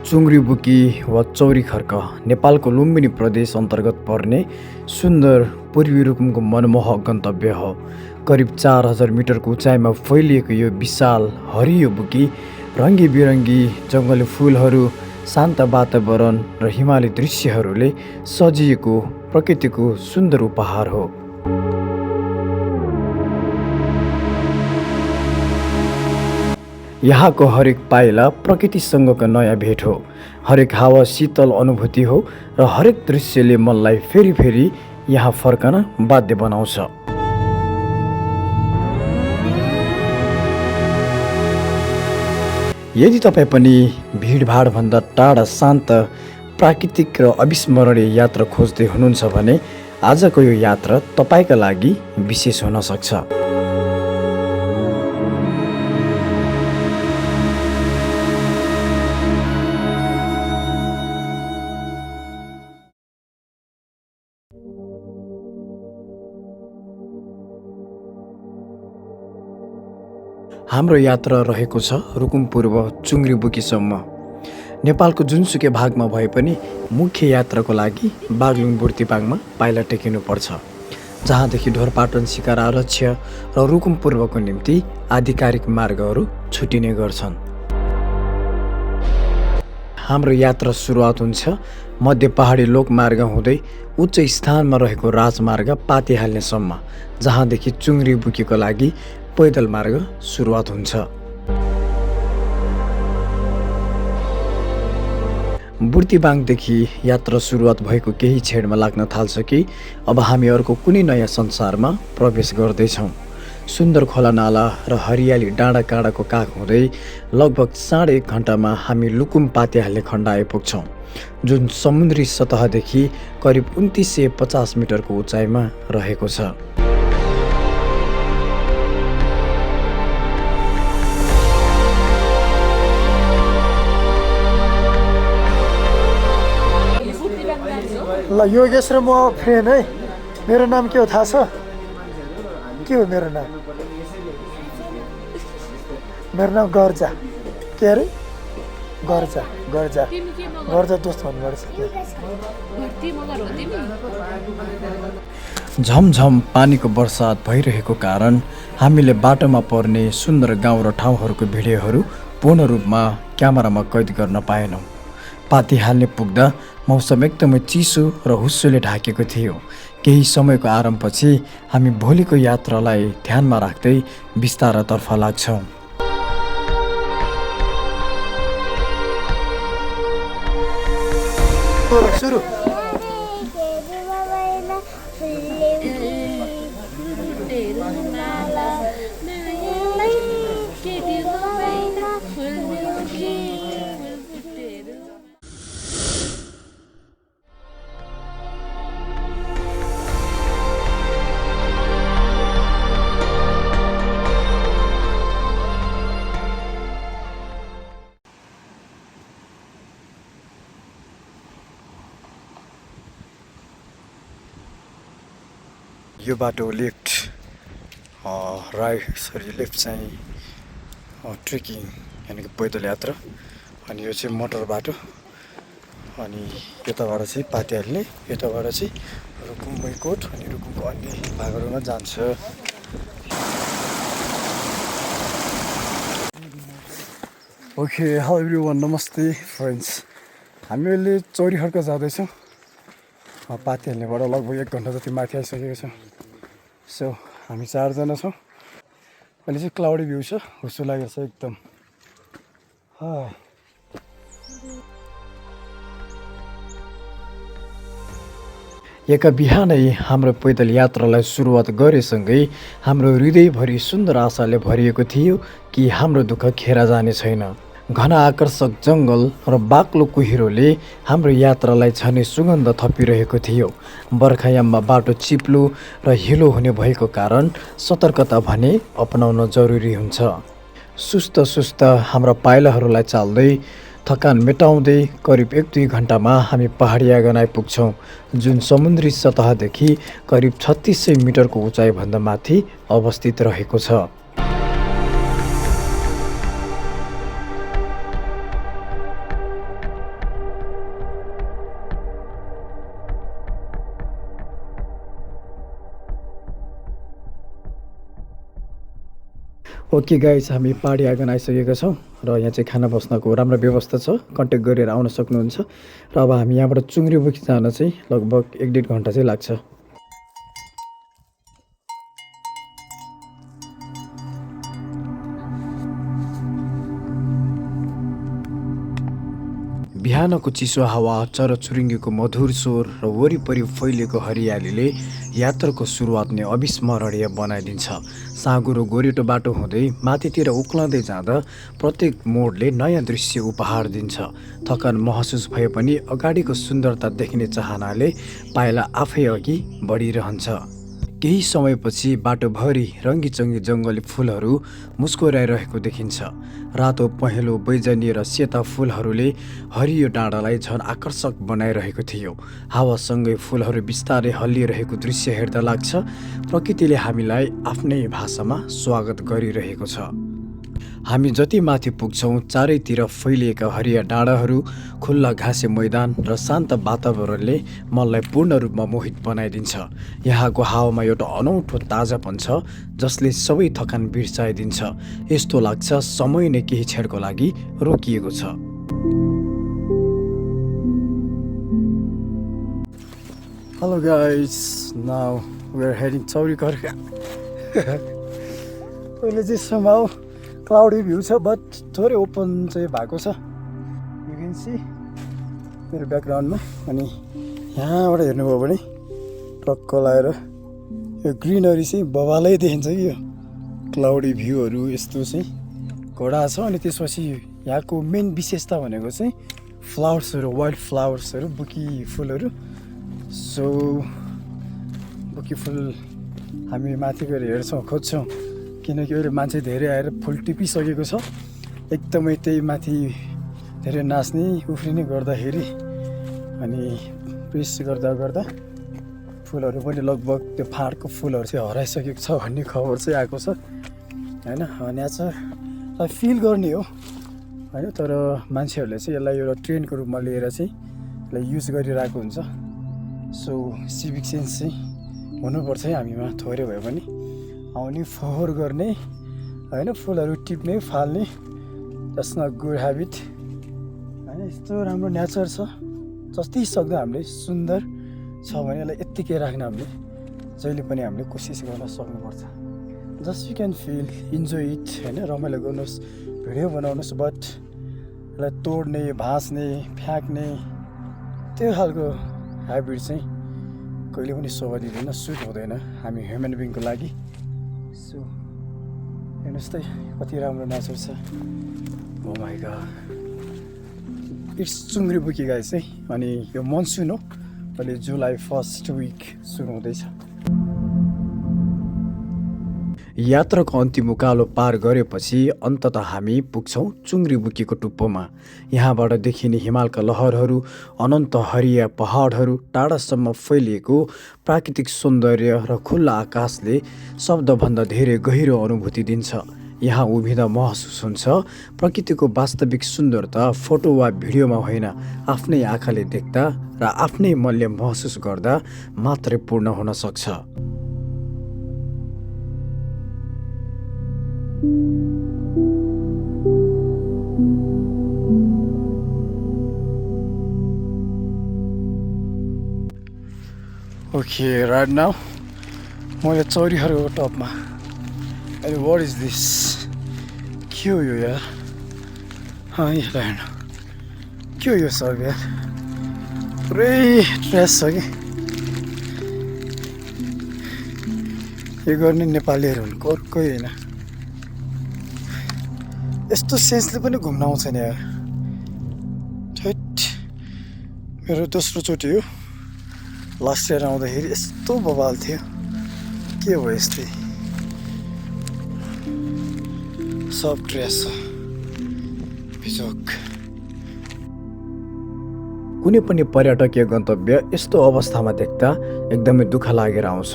चुङ्ग्रीबुकी वा चौरीखर्क नेपालको लुम्बिनी प्रदेश अन्तर्गत पर्ने सुन्दर पूर्वी रुकुमको मनमोहक गन्तव्य हो। करिब 4000 मिटरको उचाइमा फैलिएको यो विशाल हरियो बुकी रङ्गी बिरङ्गी जङ्गली फुलहरू, शान्त वातावरण र हिमाली दृश्यहरूले सजिएको प्रकृतिको सुन्दर उपहार हो। यहाँको हरेक पाइला प्रकृतिसँगको नयाँ भेट हो। हरेक हावा शीतल अनुभूति हो र हरेक दृश्यले मनलाई फेरि फेरि यहाँ फर्कन बाध्य बनाउँछ। यदि तपाईँ पनि भिडभाडभन्दा टाढा शान्त प्राकृतिक र अविस्मरणीय यात्रा खोज्दै हुनुहुन्छ भने आजको यो यात्रा तपाईँका लागि विशेष हुन सक्छ। हाम्रो यात्रा रहेको छ रुकुम पूर्व चुङ्ग्रीबुकीसम्म। नेपालको जुनसुकै भागमा भए पनि मुख्य यात्राको लागि बागलुङ बुर्तिपाङमा पाइला टेकिनुपर्छ, जहाँदेखि ढोरपाटन शिकार आरक्ष र रुकुम पूर्वको निम्ति आधिकारिक मार्गहरू छुटिने गर्छन्। हाम्रो यात्रा सुरुवात हुन्छ मध्य पहाडी लोकमार्ग हुँदै उच्च स्थानमा रहेको राजमार्ग पातिहाल्नेसम्म, जहाँदेखि चुङ्ग्रीबुकीको लागि पैदल मार्ग सुरुवात हुन्छ। बुर्तिबाङदेखि यात्रा सुरुवात भएको केही क्षणमा लाग्न थाल्छ कि अब हामी अर्को कुनै नयाँ संसारमा प्रवेश गर्दैछौँ। सुन्दर खोला नाला र हरियाली डाँडा काँडाको काख हुँदै लगभग 1.5 घन्टामा हामी लुकुम पातिहाल्ने खण्ड आइपुग्छौँ, जुन समुद्री सतहदेखि करिब 2950 मिटरको उचाइमा रहेको छ। ल योगेश र म फ्रेन्ड है। मेरो नाम के हो थाहा छ? के हो मेरो नाम? मेरो नाम गर्जा। के अरे? गर्जा गर्जा गर्जा दोस्त भन्नुपर्छ। झमझम पानीको बर्सात भइरहेको कारण हामीले बाटोमा पर्ने सुन्दर गाउँ र ठाउँहरूको भिडियोहरू पूर्ण रूपमा क्यामेरामा कैद गर्न पाएनौँ। पातिहाल्ने पुग्दा मौसम एकदमै चिसो र हुस्सोले ढाकेको थियो। केही समयको आरामपछि हामी भोलिको यात्रालाई ध्यानमा राख्दै बिस्तारातर्फ लाग्छौँ। सुरु यो बाटो लेफ्ट लेफ्ट चाहिँ ट्रेकिङ यानि कि पैदल यात्रा, अनि यो चाहिँ मोटर बाटो, अनि यताबाट चाहिँ पातिहाल्ने, यताबाट चाहिँ रुकुम मैकोट अनि रुकुमको अन्य भागहरूमा जान्छ। ओके, हेलो एभ्रिवान, नमस्ते फ्रेन्ड्स। हामी अहिले चौरीखर्क जाँदैछौँ। पातिहाल्नेबाट लगभग 1 घन्टा जति माथि आइसकेको छौँ। सो हामी 4 जना छौँ। अहिले चाहिँ क्लाउडी भ्यू छ, हुस्सो लागेको छ एकदम। एका बिहानै हाम्रो पैदल यात्रालाई सुरुवात गरेसँगै हाम्रो हृदयभरि सुन्दर आशाले भरिएको थियो कि हाम्रो दुःख खेर जाने छैन। घना आकर्षक जङ्गल र बाक्लो कुहिरोले हाम्रो यात्रालाई झनै सुगन्ध थपिरहेको थियो। बर्खायाममा बाटो चिप्लो र हिलो हुने भएको कारण सतर्कता भने अपनाउन जरुरी हुन्छ। सुस्त सुस्त हाम्रा पाइलाहरूलाई चाल्दै थकान मेटाउँदै करिब 1-2 घन्टामा हामी पहाडी आँगन आइपुग्छौँ, जुन समुद्री सतहदेखि करिब 3600 मिटरको उचाइभन्दा माथि अवस्थित रहेको छ। ओके गाइस, हामी पहाडी आँगन आइसकेका छौँ र यहाँ चाहिँ खाना बस्नको राम्रो व्यवस्था छ। कन्ट्याक्ट गरेर आउन सक्नुहुन्छ। र अब हामी यहाँबाट चुङ्ग्रीबुकी जान चाहिँ लगभग 1-1.5 घन्टा चाहिँ लाग्छ। बिहानको चिसो हावा, चराचुरुङ्गीको मधुर स्वर र वरिपरि फैलिएको हरियालीले यात्राको सुरुवात नै अविस्मरणीय बनाइदिन्छ। साँगो र गोरेटो बाटो हुँदै माथितिर उक्लँदै जाँदा प्रत्येक मोडले नयाँ दृश्य उपहार दिन्छ। थकान महसुस भए पनि अगाडिको सुन्दरता देख्ने चाहनाले पाइला आफै अघि बढिरहन्छ। केही समयपछि बाटोभरि रङ्गीचङ्गी जङ्गली फुलहरू मुस्कुराइरहेको देखिन्छ। रातो, पहेँलो, बैजनी र सेता फुलहरूले हरियो डाँडालाई झन आकर्षक बनाइरहेको थियो। हावासँगै फुलहरू बिस्तारै हल्लिरहेको दृश्य हेर्दा लाग्छ प्रकृतिले हामीलाई आफ्नै भाषामा स्वागत गरिरहेको छ। हामी जति माथि पुग्छौँ चारैतिर फैलिएका हरिया डाँडाहरू, खुल्ला घाँसे मैदान र शान्त वातावरणले मनलाई पूर्ण रूपमा मोहित बनाइदिन्छ। यहाँको हावामा एउटा अनौठो ताजापन छ जसले सबै थकान बिर्साइदिन्छ। यस्तो लाग्छ समय नै केही क्षणको लागि रोकिएको छ। Hello guys, now we are heading Chaurikharka. अहिले चाहिँ somehow क्लाउडी भ्यू छ बट थोरै ओपन चाहिँ भएको छ। यु क्यान सी मेरो ब्याकग्राउन्डमा। अनि यहाँबाट हेर्नुभयो भने टक्क लगाएर यो ग्रिनरी चाहिँ बबालै देखिन्छ कि यो क्लाउडी भ्यूहरू यस्तो चाहिँ घोडा छ। अनि त्यसपछि यहाँको मेन विशेषता भनेको चाहिँ फ्लावर्सहरू, वाइल्ड फ्लावर्सहरू, बुकी फुलहरू। सो बुकी फुल हामी माथि गएर हेर्छौँ, खोज्छौँ, किनकि अहिले मान्छे धेरै आएर फुल टिपिसकेको छ। एकदमै त्यही माथि धेरै नाच्ने उफ्रिने गर्दाखेरि अनि प्रेस गर्दा गर्दा फुलहरू पनि लगभग त्यो फाँटको फुलहरू चाहिँ हराइसकेको छ भन्ने खबर चाहिँ आएको छ होइन। नेचरलाई फिल गर्ने हो होइन, तर मान्छेहरूले चाहिँ यसलाई एउटा ट्रेन्डको रूपमा लिएर चाहिँ यसलाई युज गरिरहेको हुन्छ। सो सिभिक सेन्स चाहिँ हुनुपर्छ है हामीमा, थोरै भए पनि आउने फोहोर गर्ने होइन, फुलहरू टिप्ने फाल्ने, द्याट्स नट गुड ह्याबिट होइन। यस्तो राम्रो नेचर छ, जति सक्दो हामीले सुन्दर छ भने यसलाई यत्तिकै राख्न हामीले जहिले पनि हामीले कोसिस गर्न सक्नुपर्छ। Just you can feel, enjoy it होइन, रमाइलो गर्नुहोस्, भिडियो बनाउनुहोस्, बट यसलाई तोड्ने, भाँच्ने, फ्याँक्ने त्यो खालको ह्याबिट चाहिँ कहिले पनि शोभा दिँदैन, सुट हुँदैन हामी ह्युमन बिङको लागि। सो हेर्नुहोस् त कति राम्रो नेचर छ। ओ माई गॉड, इट्स चुङ्ग्रीबुकी गाइस है। अनि यो मनसुन हो, अहिले जुलाई फर्स्ट विक सुरु हुँदैछ। यात्राको अन्तिम उकालो पार गरेपछि अन्ततः हामी पुग्छौँ चुङ्ग्रीबुकीको टुप्पोमा। यहाँबाट देखिने हिमालका लहरहरू, अनन्त हरिया पहाडहरू, टाढासम्म फैलिएको प्राकृतिक सौन्दर्य र खुल्ला आकाशले शब्दभन्दा धेरै गहिरो अनुभूति दिन्छ। यहाँ उभिँदा महसुस हुन्छ प्रकृतिको वास्तविक सुन्दरता फोटो वा भिडियोमा होइन, आफ्नै आँखाले देख्दा र आफ्नै मनले महसुस गर्दा मात्रै पूर्ण हुन सक्छ। ओके, राइट नाउ मैले चौरीहरूको टपमा। अनि वाट इज दिस, के हो यो यार? यसलाई हेर्नु, के हो यो सब यार? पुरै ट्रेस छ कि यो गर्ने नेपालीहरू हुन्, कोही होइन। यस्तो सेन्सले पनि घुम्न आउँछ नि यार। ठैट, मेरो दोस्रो चोटि हो। लास्ट इयर आउँदाखेरि यस्तो बवाल थियो, के भयो यस्तै सब ट्रेस छ भिजोक। कुनै पनि पर्यटकीय गन्तव्य यस्तो अवस्थामा देख्दा एकदमै दुःख लागेर आउँछ।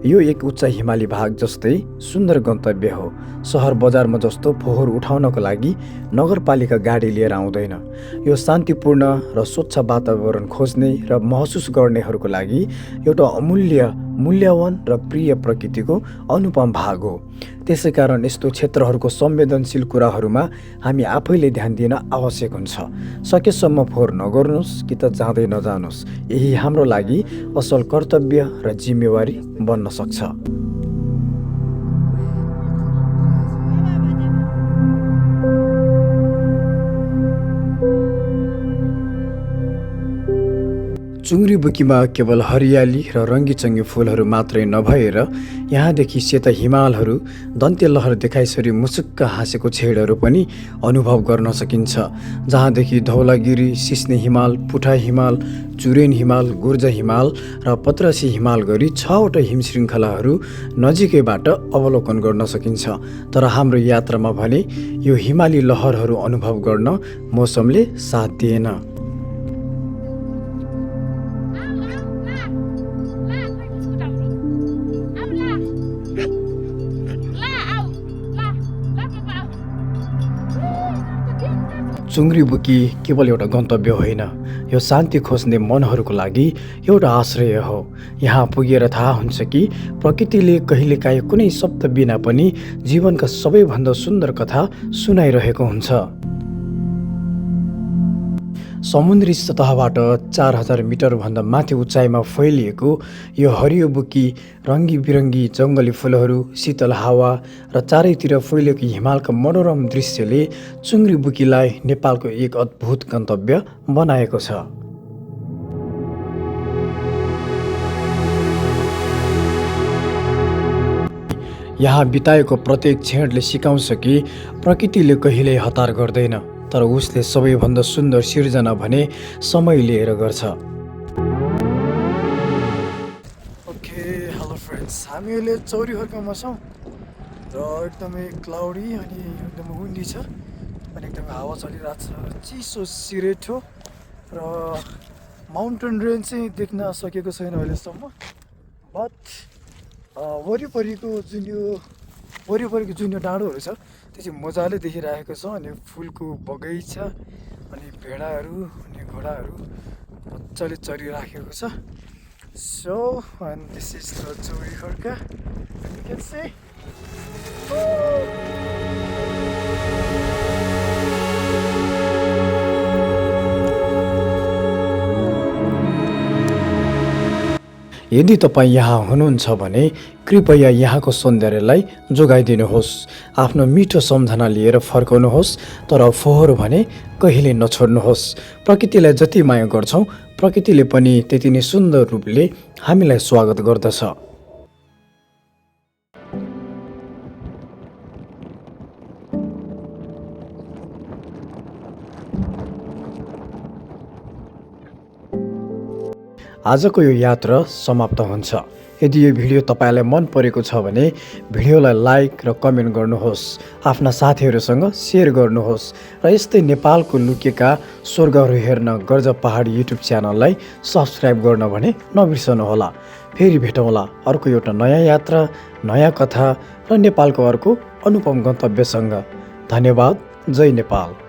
यो एक उच्च हिमाली भाग जस्तै सुन्दर गन्तव्य हो। सहर बजारमा जस्तो फोहोर उठाउनको लागि नगरपालिका गाडी लिएर आउँदैन। यो शान्तिपूर्ण र स्वच्छ वातावरण खोज्ने र महसुस गर्नेहरूको लागि एउटा अमूल्य मूल्यवान र प्रिय प्रकृतिको अनुपम भाग हो। त्यसैकारण यस्तो क्षेत्रहरूको संवेदनशील कुराहरूमा हामी आफैले ध्यान दिन आवश्यक हुन्छ। सकेसम्म फोहोर नगर्नुहोस् कि त जाँदै नजानुहोस्। यही हाम्रो लागि असल कर्तव्य र जिम्मेवारी बन्न सक्छ। चुङ्ग्री बुकीमा केवल हरियाली र रङ्गीचङ्गी फुलहरू मात्रै नभएर यहाँदेखि सेता हिमालहरू, दन्ते लहर देखाइसरी मुसुक्क हाँसेको छेडहरू पनि अनुभव गर्न सकिन्छ। जहाँदेखि धौलागिरी, सिस्ने हिमाल, पुठा हिमाल, चुरेन हिमाल, गुर्जा हिमाल र पत्रसी हिमाल गरी 6वटा हिम श्रृङ्खलाहरू नजिकैबाट अवलोकन गर्न सकिन्छ। तर हाम्रो यात्रामा भने यो हिमाली लहरहरू अनुभव गर्न मौसमले साथ दिएन। चुङ्ग्री बुकी केवल एउटा गन्तव्य होइन, यो शान्ति खोज्ने मनहरूको लागि एउटा आश्रय हो। यहाँ पुगेर थाहा हुन्छ कि प्रकृतिले कहिलेकाहीँ कुनै शब्द बिना पनि जीवनका सबैभन्दा सुन्दर कथा सुनाइरहेको हुन्छ। समुद्री सतहबाट 4000 मिटरभन्दा माथि उचाइमा फैलिएको यो हरियो बुकी, रङ्गी बिरङ्गी जङ्गली फुलहरू, शीतल हावा र चारैतिर फैलिएको हिमालका मनोरम दृश्यले चुङ्ग्री बुकीलाई नेपालको एक अद्भुत गन्तव्य बनाएको छ। यहाँ बिताएको प्रत्येक क्षणले सिकाउँछ कि प्रकृतिले कहिल्यै हतार गर्दैन, तर उसले सबैभन्दा सुन्दर सिर्जना भने समय लिएर गर्छ। ओके, हेलो फ्रेन्ड्स, हामी अहिले चौरीखर्कमा छौँ र एकदमै क्लाउडी अनि एकदम विन्डी छ अनि एकदमै हावा चलिरहेको छ, चिसो सिरेटो र माउन्टेन रेन्ज चाहिँ देख्न सकेको छैन अहिलेसम्म। बट वरिपरिको जुन यो डाँडोहरू छ त्यो चाहिँ मजाले देखिरहेको छ अनि फुलको बगैँचा अनि भेडाहरू अनि घोडाहरू मजाले चरिराखेको छ। So and this is the Chaurikharka, you can see. यदि तपाईँ यहाँ हुनुहुन्छ भने कृपया यहाँको सौन्दर्यलाई जोगाइदिनुहोस्। आफ्नो मिठो सम्झना लिएर फर्काउनुहोस्, तर फोहोर भने कहिले नछोड्नुहोस्। प्रकृतिलाई जति माया गर्छौँ, प्रकृतिले पनि त्यति नै सुन्दर रूपले हामीलाई स्वागत गर्दछ। आजको यो यात्रा समाप्त हुन्छ। यदि यो भिडियो तपाईँलाई मन परेको छ भने भिडियोलाई लाइक र कमेन्ट गर्नुहोस्, आफ्ना साथीहरूसँग सेयर गर्नुहोस् र यस्तै नेपालको लुकेका स्वर्गहरू हेर्न गर्ज पहाडी युट्युब च्यानललाई सब्सक्राइब गर्न भने नबिर्सनुहोला। फेरि भेटौँला अर्को एउटा नयाँ यात्रा, नयाँ कथा र नेपालको अर्को अनुपम गन्तव्यसँग। धन्यवाद। जय नेपाल।